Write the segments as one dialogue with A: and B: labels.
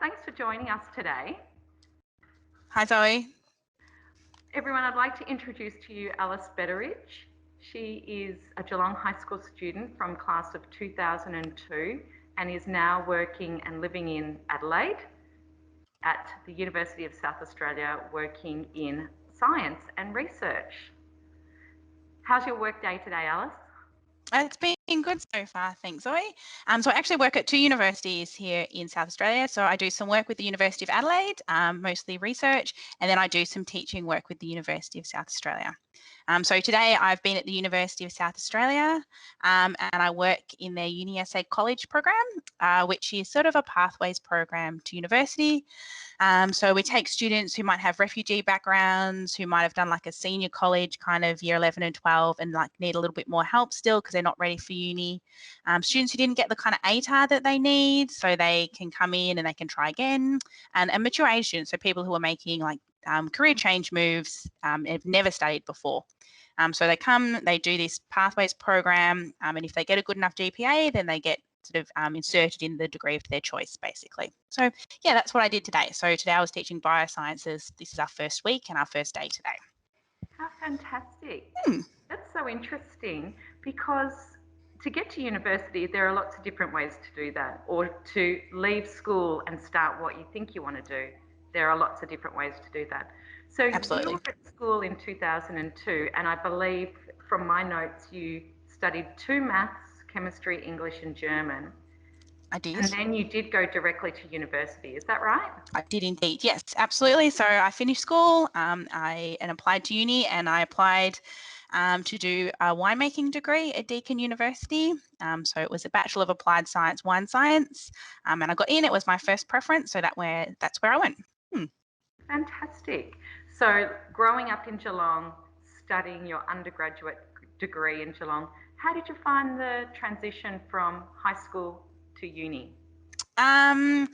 A: Thanks for joining us today.
B: Hi, Zoe.
A: Everyone, I'd like to introduce to you Alice Betteridge. She is a Geelong High School student from class of 2002 and is now working and living in Adelaide at the University of South Australia, working in science and research. How's your work day today, Alice?
B: It's been good so far, thanks, Zoe. So I actually work at two universities here in South Australia. So I do some work with the University of Adelaide, mostly research, and then I do some teaching work with the University of South Australia. So today I've been at the University of South Australia and I work in their UniSA College program, which is sort of a pathways program to university. So we take students who might have refugee backgrounds, who might have done like a senior college kind of year 11 and 12 and like need a little bit more help still because they're not ready for uni. Students who didn't get the kind of ATAR that they need, so they can come in and they can try again. And mature age students, so people who are making like career change moves and have never studied before. So they come, they do this pathways program, and if they get a good enough GPA, then they get sort of inserted in the degree of their choice, basically. So yeah, that's what I did today. So today I was teaching biosciences. This is our first week and our first day today.
A: How fantastic. That's so interesting because to get to university, there are lots of different ways to do that, or to leave school and start what you think you want to do. There are lots of different ways to do that. So you
B: Absolutely.
A: were at school in 2002, and I believe from my notes you studied 2 maths, chemistry, English, and German.
B: I did.
A: And then you did go directly to university, is that right?
B: I did indeed. Yes, absolutely. So I finished school and applied to uni, and I applied to do a winemaking degree at Deakin University. So it was a Bachelor of Applied Science, Wine Science, and I got in. It was my first preference, so that's where I went.
A: Fantastic. So growing up in Geelong, studying your undergraduate degree in Geelong, how did you find the transition from high school to uni?
B: Um,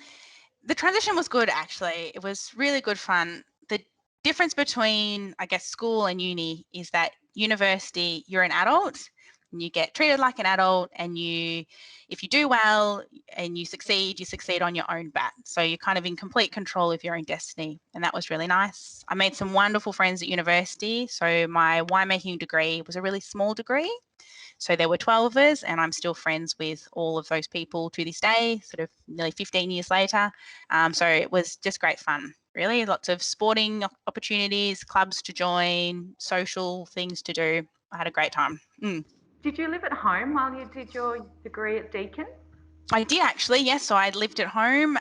B: the transition was good, actually. It was really good fun. The difference between, I guess, school and uni is that university, you're an adult and you get treated like an adult, and if you do well and you succeed on your own bat. So you're kind of in complete control of your own destiny, and that was really nice. I made some wonderful friends at university. So my winemaking degree was a really small degree. So there were 12 of us, and I'm still friends with all of those people to this day, sort of nearly 15 years later. So it was just great fun, really. Lots of sporting opportunities, clubs to join, social things to do. I had a great time.
A: Did you live at home while you did your degree at Deakin?
B: I did actually, yes. So I lived at home,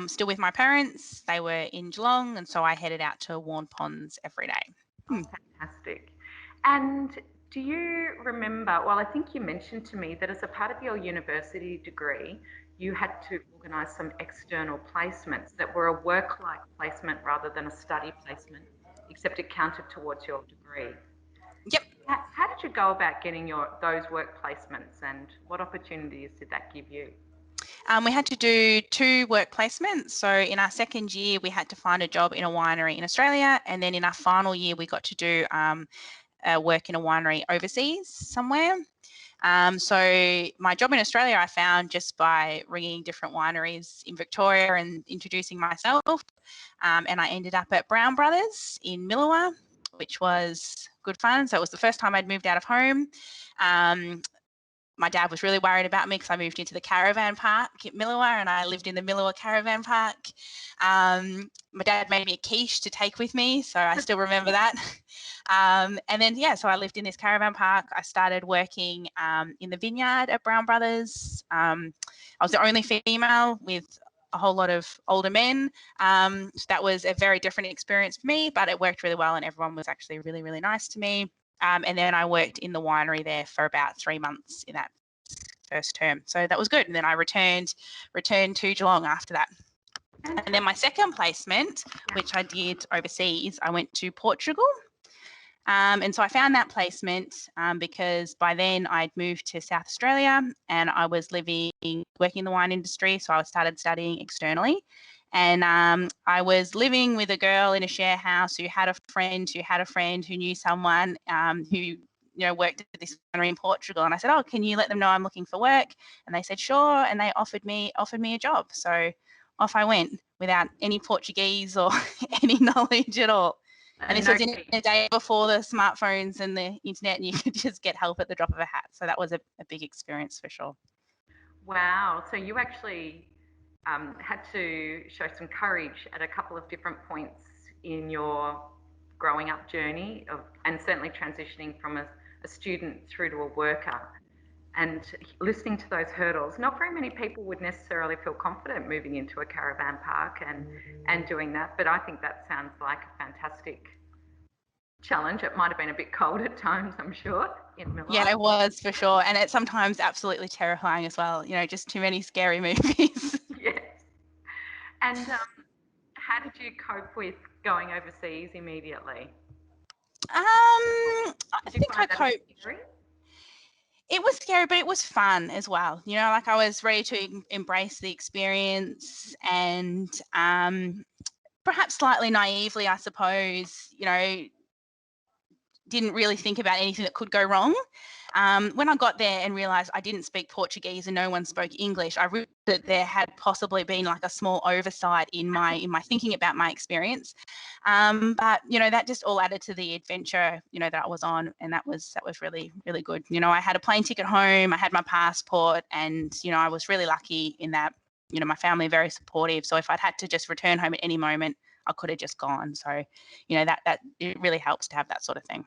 B: still with my parents. They were in Geelong, and so I headed out to Warn Ponds every day.
A: Oh, fantastic. And do you remember, well, I think you mentioned to me that as a part of your university degree, you had to organise some external placements that were a work-like placement rather than a study placement, except it counted towards your degree.
B: Yep.
A: How did you go about getting those work placements, and what opportunities did that give you?
B: We had to do 2 work placements. So in our second year, we had to find a job in a winery in Australia, and then in our final year, we got to do work in a winery overseas somewhere. So my job in Australia I found just by ringing different wineries in Victoria and introducing myself. And I ended up at Brown Brothers in Millawa, which was good fun. So it was the first time I'd moved out of home. My dad was really worried about me because I moved into the caravan park at Millawa, and I lived in the Millawa caravan park. My dad made me a quiche to take with me, so I still remember that. And then, yeah, so I lived in this caravan park. I started working in the vineyard at Brown Brothers. I was the only female with a whole lot of older men. So that was a very different experience for me, but it worked really well, and everyone was actually really, really nice to me. And then I worked in the winery there for about 3 months in that first term. So that was good. And then I returned to Geelong after that. And then my second placement, which I did overseas, I went to Portugal. And so I found that placement because by then I'd moved to South Australia and I was working in the wine industry. So I started studying externally. And I was living with a girl in a share house who had a friend who knew someone who worked at this winery in Portugal. And I said, "Oh, can you let them know I'm looking for work?" And they said, "Sure." And they offered me a job. So off I went. without any Portuguese or any knowledge at all. And this
A: no
B: was in a day before the smartphones and the internet, and you could just get help at the drop of a hat. So that was a big experience for sure.
A: Wow. So you actually had to show some courage at a couple of different points in your growing up journey and certainly transitioning from a student through to a worker. And listening to those hurdles, not very many people would necessarily feel confident moving into a caravan park and doing that. But I think that sounds like a fantastic challenge. It might have been a bit cold at times, I'm sure, in Miller.
B: Yeah, it was for sure. And it's sometimes absolutely terrifying as well. Just too many scary movies.
A: Yes. And how did you cope with going overseas immediately?
B: I
A: Did you
B: think I
A: find that
B: coped.
A: scary?
B: It was scary, but it was fun as well. Like I was ready to embrace the experience, and perhaps slightly naively, I suppose, didn't really think about anything that could go wrong. When I got there and realised I didn't speak Portuguese and no one spoke English, I realised that there had possibly been like a small oversight in my thinking about my experience. But that just all added to the adventure that I was on, and that was really, really good. I had a plane ticket home, I had my passport, and I was really lucky in that my family are very supportive. So if I'd had to just return home at any moment, I could have just gone. So that it really helps to have that sort of thing.